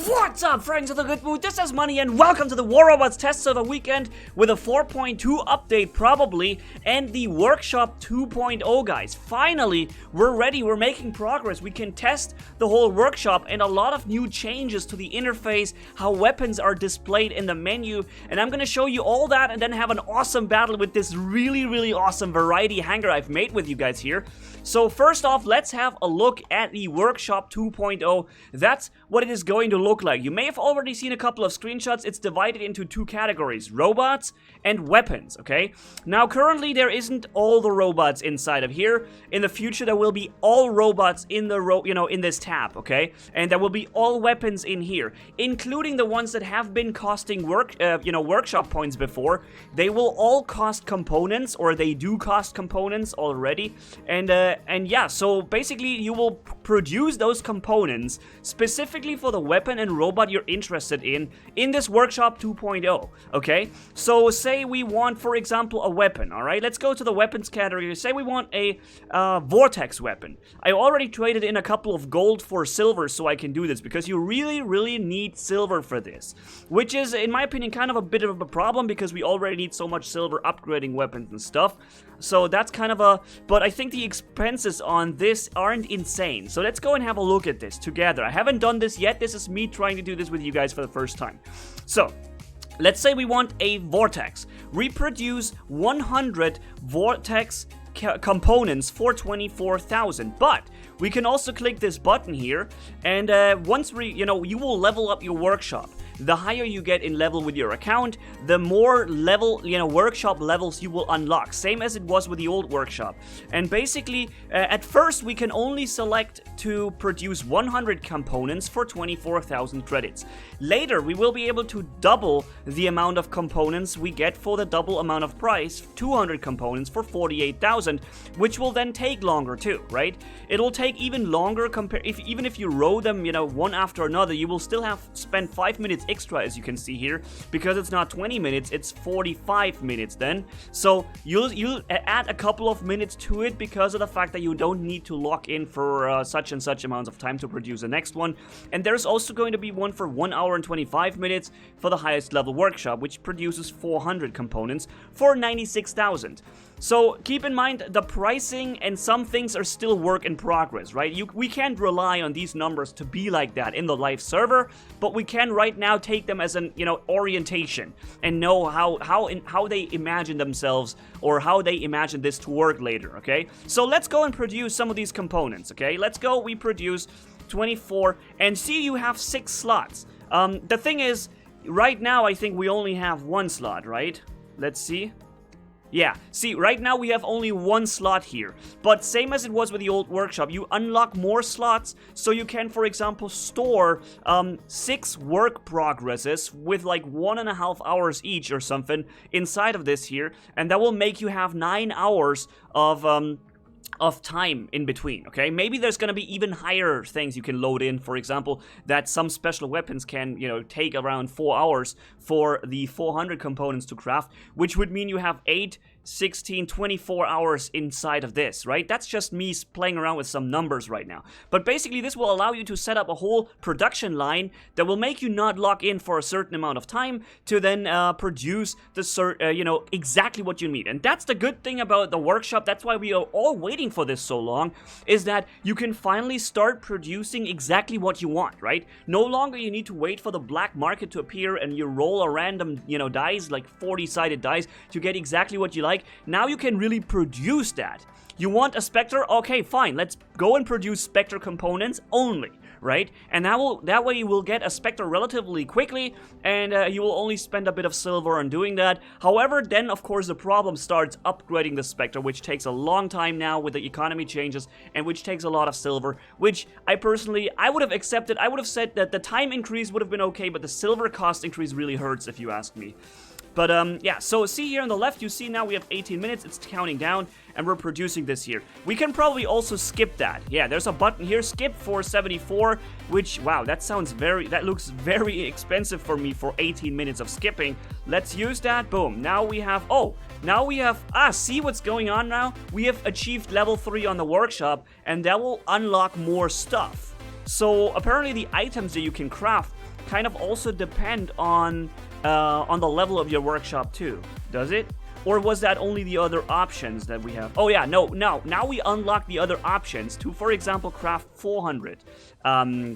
What's up, friends of the good mood? This is Manni and welcome to the War Robots test server weekend with a 4.2 update probably and the Workshop 2.0, guys. Finally, we're ready, we're making progress. We can test the whole workshop and a lot of new changes to the interface, how weapons are displayed in the menu, and I'm gonna show you all that and then have an awesome battle with this really awesome variety hangar I've made with you guys here. So first off, let's have a look at the Workshop 2.0. That's what it is going to look like. You may have already seen a couple of screenshots. It's divided into two categories, robots and weapons, okay? Now, currently, there isn't all the robots inside of here. In the future, there will be all robots in the, in this tab, okay? And there will be all weapons in here, including the ones that have been costing workshop points before. They will all cost components, or they do cost components already. And yeah, so basically, you will produce those components specifically for the weapon and robot you're interested in this Workshop 2.0, okay? So say we want, for example, a weapon, alright? Let's go to the weapons category. Say we want a vortex weapon. I already traded in a couple of gold for silver so I can do this, because you really need silver for this, which is, in my opinion, kind of a bit of a problem because we already need so much silver upgrading weapons and stuff. So that's kind of a, but I think the expenses on this aren't insane. So let's go and have a look at this together. I haven't done this yet. This is me trying to do this with you guys for the first time. So let's say we want a vortex. Reproduce 100 vortex components for 24,000, but we can also click this button here, and once you will level up your workshop. The higher you get in level with your account, the more level, workshop levels you will unlock. Same as it was with the old workshop. And basically, at first we can only select to produce 100 components for 24,000 credits. Later, we will be able to double the amount of components we get for the double amount of price, 200 components for 48,000, which will then take longer too, right? It'll take even longer even if you row them, one after another, you will still have spent 5 minutes extra, as you can see here, because it's not 20 minutes, it's 45 minutes then. So you'll add a couple of minutes to it because of the fact that you don't need to lock in for such and such amounts of time to produce the next one. And there's also going to be one for 1 hour and 25 minutes for the highest level workshop, which produces 400 components for 96,000. So keep in mind, the pricing and some things are still work in progress, right? We can't rely on these numbers to be like that in the live server, but we can right now take them as an orientation and know how they imagine themselves, or how they imagine this to work later, okay? So let's go and produce some of these components, okay? Let's go, we produce 24, and see, you have 6 slots. The thing is, right now I think we only have 1 slot, right? Let's see. Yeah, see, right now we have only 1 slot here, but same as it was with the old workshop, you unlock more slots, so you can, for example, store 6 work progresses with like 1.5 hours each or something inside of this here, and that will make you have 9 hours of time in between, okay? Maybe there's gonna be even higher things you can load in, for example, that some special weapons can, take around 4 hours for the 400 components to craft, which would mean you have 8, 16, 24 hours inside of this, right? That's just me playing around with some numbers right now. But basically, this will allow you to set up a whole production line that will make you not lock in for a certain amount of time to then produce the exactly what you need. And that's the good thing about the workshop. That's why we are all waiting for this so long, is that you can finally start producing exactly what you want, right? No longer you need to wait for the black market to appear and you roll a random, dice, like 40-sided dice, to get exactly what you like. Now you can really produce that. You want a Spectre? Okay, fine. Let's go and produce Spectre components only, right? And that way you will get a Spectre relatively quickly, and you will only spend a bit of silver on doing that. However, then of course the problem starts upgrading the Spectre, which takes a long time now with the economy changes, and which takes a lot of silver, which I would have accepted. I would have said that the time increase would have been okay, but the silver cost increase really hurts, if you ask me. But yeah, so see here on the left, you see now we have 18 minutes, it's counting down, and we're producing this here. We can probably also skip that. Yeah, there's a button here, skip for 74, which, wow, that looks very expensive for me for 18 minutes of skipping. Let's use that, boom. Now we have, see what's going on now? We have achieved level 3 on the workshop, and that will unlock more stuff. So apparently the items that you can craft kind of also depend on the level of your workshop too. Does it? Or was that only the other options that we have? Oh yeah, no. Now we unlock the other options to, for example, craft 400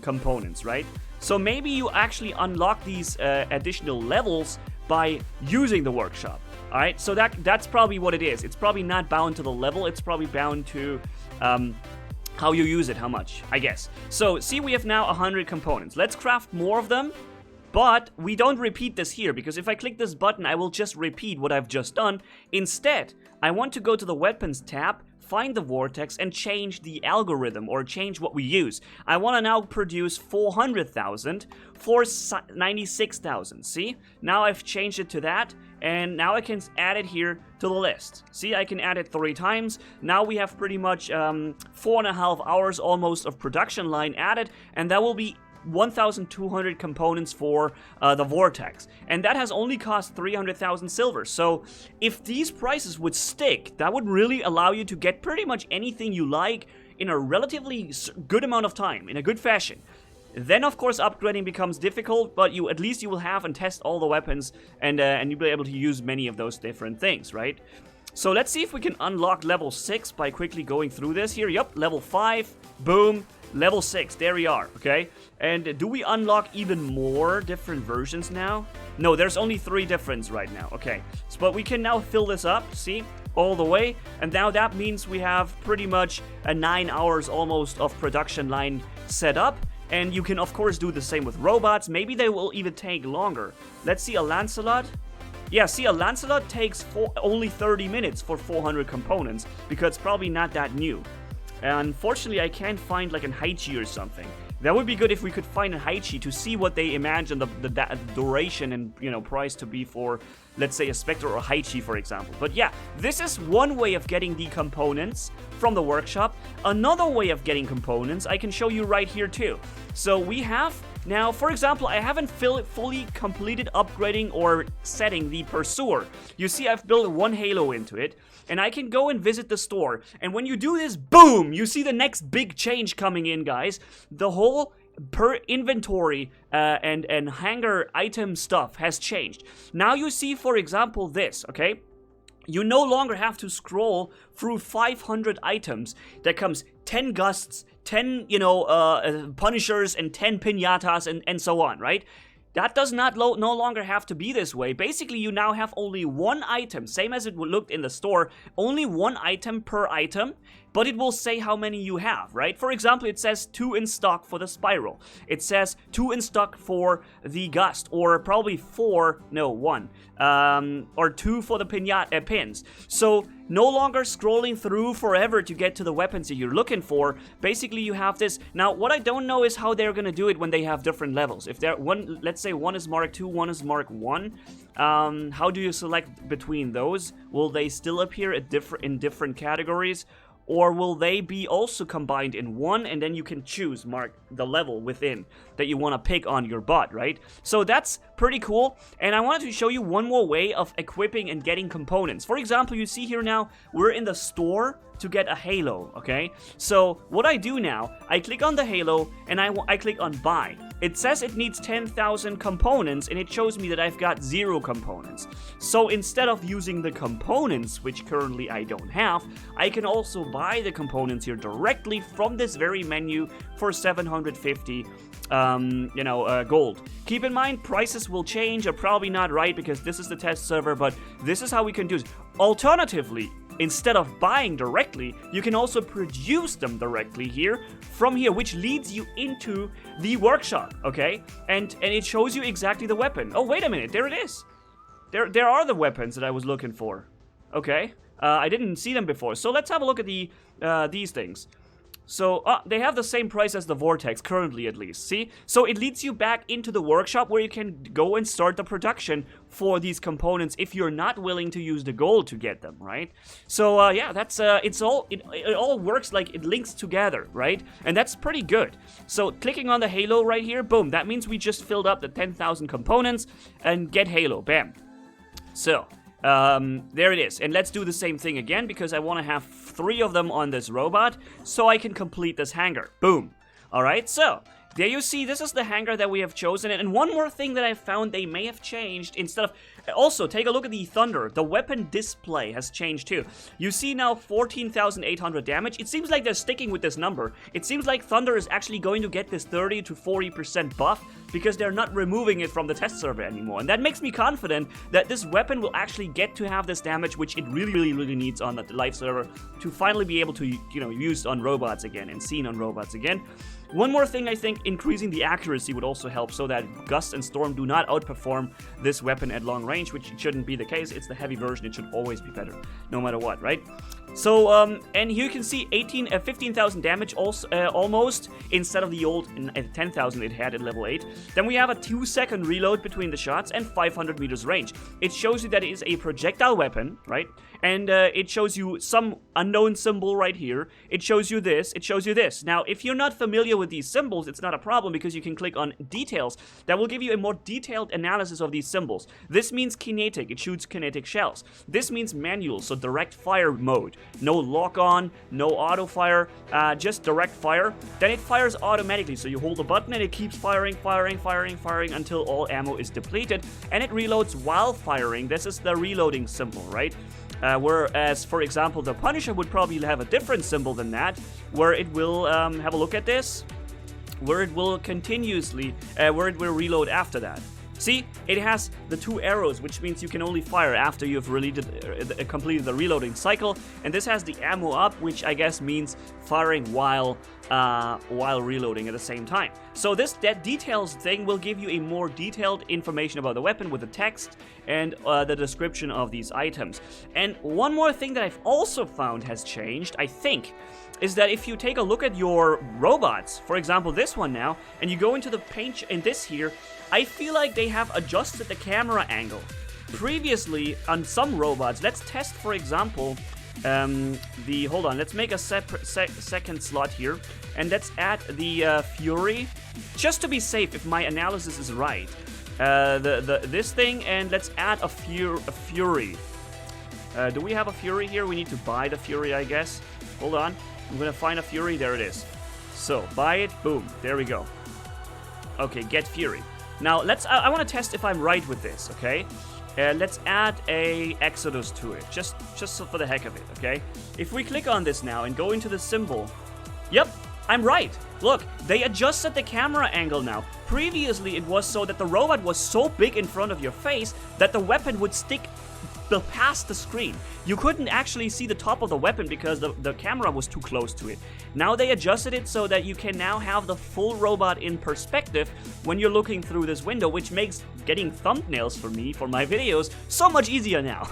components, right? So maybe you actually unlock these additional levels by using the workshop. All right, so that's probably what it is. It's probably not bound to the level. It's probably bound to how you use it, how much, I guess. So see, we have now 100 components. Let's craft more of them. But we don't repeat this here, because if I click this button, I will just repeat what I've just done. Instead, I want to go to the Weapons tab, find the Vortex, and change the algorithm, or change what we use. I want to now produce 400,000 for 96,000. See? Now I've changed it to that, and now I can add it here to the list. See, I can add it 3 times. Now we have pretty much 4.5 hours almost of production line added, and that will be 1,200 components for the Vortex, and that has only cost 300,000 silver. So if these prices would stick, that would really allow you to get pretty much anything you like in a relatively good amount of time, in a good fashion. Then of course upgrading becomes difficult, but at least you will have and test all the weapons, and you'll be able to use many of those different things, right? So let's see if we can unlock level 6 by quickly going through this here. Yup, level 5, boom. Level 6, there we are, okay? And do we unlock even more different versions now? No, there's only 3 different right now, okay. So, but we can now fill this up, see, all the way. And now that means we have pretty much 9 hours almost of production line set up. And you can, of course, do the same with robots. Maybe they will even take longer. Let's see, a Lancelot. Yeah, see, a Lancelot takes only 30 minutes for 400 components, because it's probably not that new. Unfortunately, I can't find like an Hize or something. That would be good if we could find a Hize to see what they imagine the duration and, you know, price to be for, let's say, a Spectre or a Hize, for example. But yeah, this is one way of getting the components from the workshop. Another way of getting components I can show you right here too. So we have now, for example, I haven't fully completed upgrading or setting the Pursuer. You see, I've built 1 Halo into it, and I can go and visit the store. And when you do this, boom, you see the next big change coming in, guys. The whole per inventory and hangar item stuff has changed. Now you see, for example, this, okay? You no longer have to scroll through 500 items. That comes 10 gusts, 10, punishers, and 10 pinatas, and so on, right? That does not no longer have to be this way. Basically, you now have only 1 item, same as it looked in the store, only 1 item per item, but it will say how many you have, right? For example, it says 2 in stock for the Spiral. It says 2 in stock for the Gust, or probably 1, or 2 for the pins. So no longer scrolling through forever to get to the weapons that you're looking for. Basically, you have this. Now, what I don't know is how they're gonna do it when they have different levels. If they're let's say 1 is Mark 2, 1 is Mark 1. How do you select between those? Will they still appear in different categories? Or will they be also combined in one, and then you can choose, mark the level within that you want to pick on your bot, right? So that's pretty cool, and I wanted to show you one more way of equipping and getting components. For example, you see here now, we're in the store to get a Halo, okay? So what I do now, I click on the Halo, and I click on buy. It says it needs 10,000 components, and it shows me that I've got 0 components. So instead of using the components, which currently I don't have, I can also buy the components here directly from this very menu for 750 gold. Keep in mind, prices will change, are probably not right because this is the test server, but this is how we can do it. Alternatively, instead of buying directly, you can also produce them directly here, from here, which leads you into the workshop, okay? And it shows you exactly the weapon. Oh, wait a minute, there it is. There are the weapons that I was looking for. Okay, I didn't see them before. So let's have a look at these things. So, they have the same price as the Vortex, currently at least, see? So it leads you back into the workshop where you can go and start the production for these components if you're not willing to use the gold to get them, right? So, yeah, that's, it all works like it links together, right? And that's pretty good. So, clicking on the Halo right here, boom, that means we just filled up the 10,000 components and get Halo, bam. So, there it is, and let's do the same thing again because I want to have 3 of them on this robot so I can complete this hangar. Boom. Alright, so there you see, this is the hangar that we have chosen. And one more thing that I found they may have changed instead of... Also, take a look at the Thunder. The weapon display has changed too. You see now 14,800 damage. It seems like they're sticking with this number. It seems like Thunder is actually going to get this 30 to 40% buff because they're not removing it from the test server anymore. And that makes me confident that this weapon will actually get to have this damage, which it really needs on the live server to finally be able to, you know, use on robots again and seen on robots again. One more thing, I think increasing the accuracy would also help so that Gust and Storm do not outperform this weapon at long range, which shouldn't be the case. It's the heavy version. It should always be better, no matter what, right? So, and here you can see 15,000 damage also, almost, instead of the old 10,000 it had at level 8. Then we have a 2-second reload between the shots and 500 meters range. It shows you that it is a projectile weapon, right? And it shows you some unknown symbol right here. It shows you this. It shows you this. Now, if you're not familiar with these symbols, it's not a problem because you can click on details. That will give you a more detailed analysis of these symbols. This means kinetic. It shoots kinetic shells. This means manual, so direct fire mode. No lock on, no auto fire, just direct fire. Then it fires automatically, so you hold the button and it keeps firing until all ammo is depleted. And it reloads while firing. This is the reloading symbol, right? Whereas, for example, the Punisher would probably have a different symbol than that, where it will, have a look at this, where it will continuously, where it will reload after that. See, it has the 2 arrows, which means you can only fire after you've completed the reloading cycle, and this has the ammo up, which I guess means firing while reloading at the same time. So that details thing will give you a more detailed information about the weapon with the text and the description of these items. And one more thing that I've also found has changed, I think, is that if you take a look at your robots, for example this one now, and you go into the paint in this here, I feel like they have adjusted the camera angle. Previously, on some robots, let's test, for example, hold on, let's make a separate second slot here, and let's add the Fury, just to be safe if my analysis is right. This thing, and let's add a Fury. Do we have a Fury here? We need to buy the Fury, I guess. Hold on, I'm gonna find a Fury, there it is. So, buy it, boom, there we go. Okay, get Fury. Now, I want to test if I'm right with this, okay? Let's add a Exodus to it, just for the heck of it, okay? If we click on this now and go into the symbol, yep, I'm right. Look, they adjusted the camera angle now. Previously, it was so that the robot was so big in front of your face that the weapon would stick past the screen. You couldn't actually see the top of the weapon because the camera was too close to it. Now they adjusted it so that you can now have the full robot in perspective when you're looking through this window, which makes getting thumbnails for me, for my videos, so much easier now.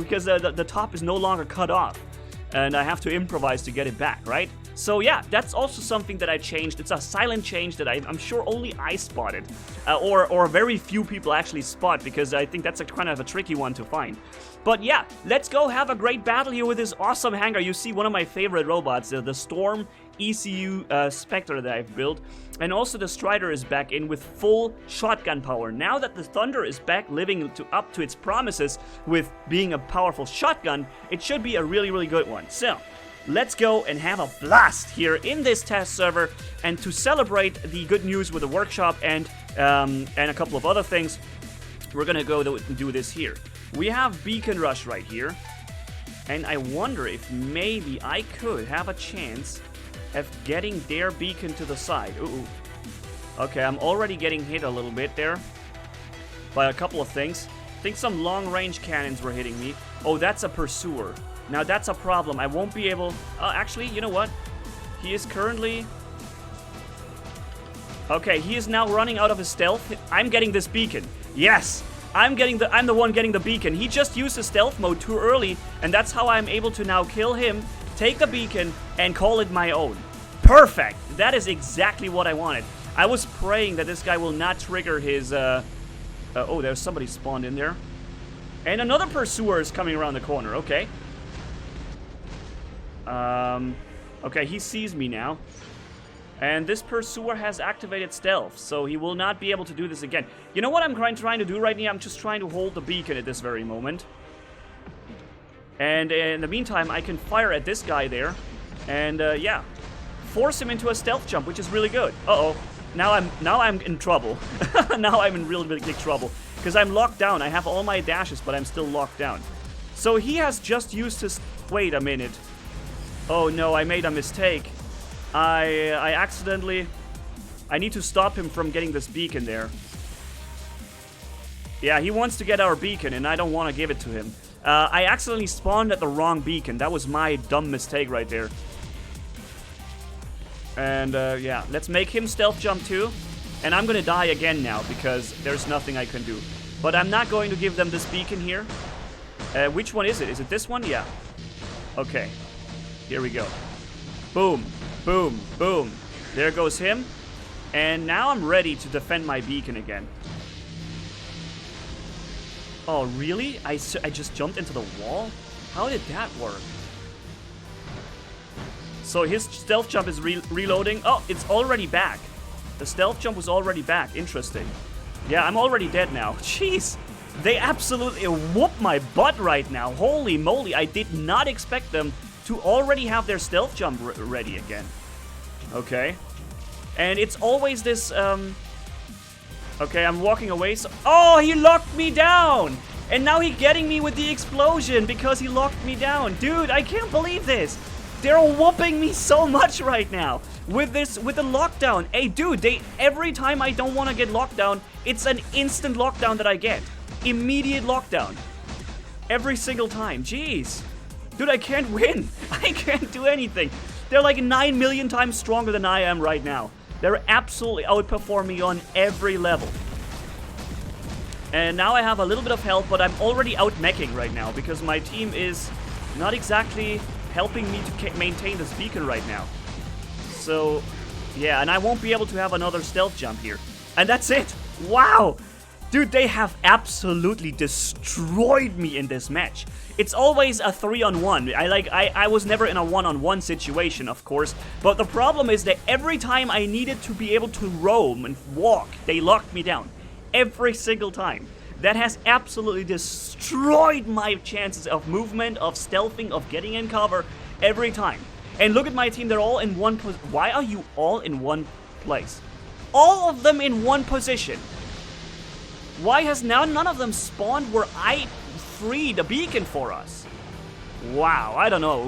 Because the top is no longer cut off. And I have to improvise to get it back, right? So yeah, that's also something that I changed. It's a silent change that I'm sure only I spotted. Or very few people actually spot, because I think that's kind of a tricky one to find. But yeah, let's go have a great battle here with this awesome hangar. You see one of my favorite robots, the Storm ECU Spectre that I've built. And also the Strider is back in with full shotgun power. Now that the Thunder is back living up to its promises with being a powerful shotgun, it should be a really good one. So, let's go and have a blast here in this test server. And to celebrate the good news with the workshop and a couple of other things, we're gonna go do this here. We have Beacon Rush right here. And I wonder if maybe I could have a chance of getting their beacon to the side. Ooh. Okay, I'm already getting hit a little bit there by a couple of things. I think some long-range cannons were hitting me. Oh, that's a Pursuer. Now that's a problem. I won't be able... actually, you know what? He is currently... Okay, he is now running out of his stealth. I'm getting this beacon. Yes! I'm the one getting the beacon. He just used his stealth mode too early, and that's how I'm able to now kill him, take the beacon, and call it my own. Perfect! That is exactly what I wanted. I was praying that this guy will not trigger his, oh, there's somebody spawned in there. And another Pursuer is coming around the corner, okay. Okay, he sees me now. And this Pursuer has activated stealth, so he will not be able to do this again. You know what I'm trying to do right now? I'm just trying to hold the beacon at this very moment. And in the meantime, I can fire at this guy there. And, yeah. force him into a stealth jump, which is really good. Uh-oh. Now I'm in trouble. Now I'm in really big trouble. Because I'm locked down. I have all my dashes, but I'm still locked down. So he has just used his... Wait a minute. Oh no, I made a mistake. I accidentally... I need to stop him from getting this beacon there. Yeah, he wants to get our beacon, and I don't want to give it to him. I accidentally spawned at the wrong beacon. That was my dumb mistake right there. And, yeah, let's make him stealth jump too. And I'm gonna die again now, because there's nothing I can do. But I'm not going to give them this beacon here. Which one is it? Is it this one? Yeah. Okay. Here we go. Boom. Boom. Boom. There goes him. And now I'm ready to defend my beacon again. Oh, really? I just jumped into the wall? How did that work? So his stealth jump is reloading. Oh, it's already back. The stealth jump was already back. Interesting. Yeah, I'm already dead now. Jeez. They absolutely whoop my butt right now. Holy moly. I did not expect them to already have their stealth jump ready again. Okay. And it's always this, Okay, I'm walking away, so... Oh, he locked me down! And now he's getting me with the explosion because he locked me down. Dude, I can't believe this. They're whooping me so much right now with the lockdown. Hey, dude, every time I don't want to get locked down, it's an instant lockdown that I get. Immediate lockdown. Every single time. Jeez. Dude, I can't win. I can't do anything. They're like 9 million times stronger than I am right now. They're absolutely outperforming me on every level. And now I have a little bit of health, but I'm already out-meching right now because my team is not exactly helping me to maintain this beacon right now. So, yeah, and I won't be able to have another stealth jump here. And that's it! Wow! Dude, they have absolutely destroyed me in this match. It's always a 3-on-1. I was never in a 1-on-1 situation, of course. But the problem is that every time I needed to be able to roam and walk, they locked me down. Every single time. That has absolutely destroyed my chances of movement, of stealthing, of getting in cover, every time. And look at my team, they're all in one position. Why are you all in one place? All of them in one position. Why has now none of them spawned where I freed a beacon for us? Wow, I don't know.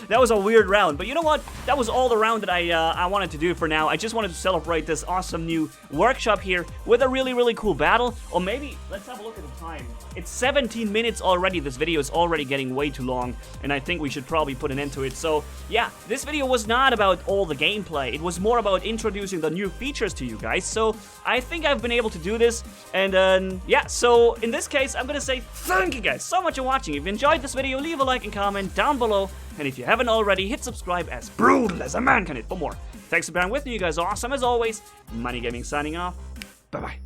That was a weird round, but you know what? That was all the round that I wanted to do for now. I just wanted to celebrate this awesome new workshop here with a really, really cool battle. Or maybe, let's have a look at the time. It's 17 minutes already. This video is already getting way too long, and I think we should probably put an end to it. So, yeah, this video was not about all the gameplay. It was more about introducing the new features to you guys. So, I think I've been able to do this. And, yeah, so in this case, I'm gonna say thank you guys so much for watching. If you enjoyed this video, leave a like and comment down below, and if you haven't already, hit subscribe as brutal as a man can hit for more. Thanks for bearing with me, you guys are awesome as always. Manni-Gaming signing off. Bye bye.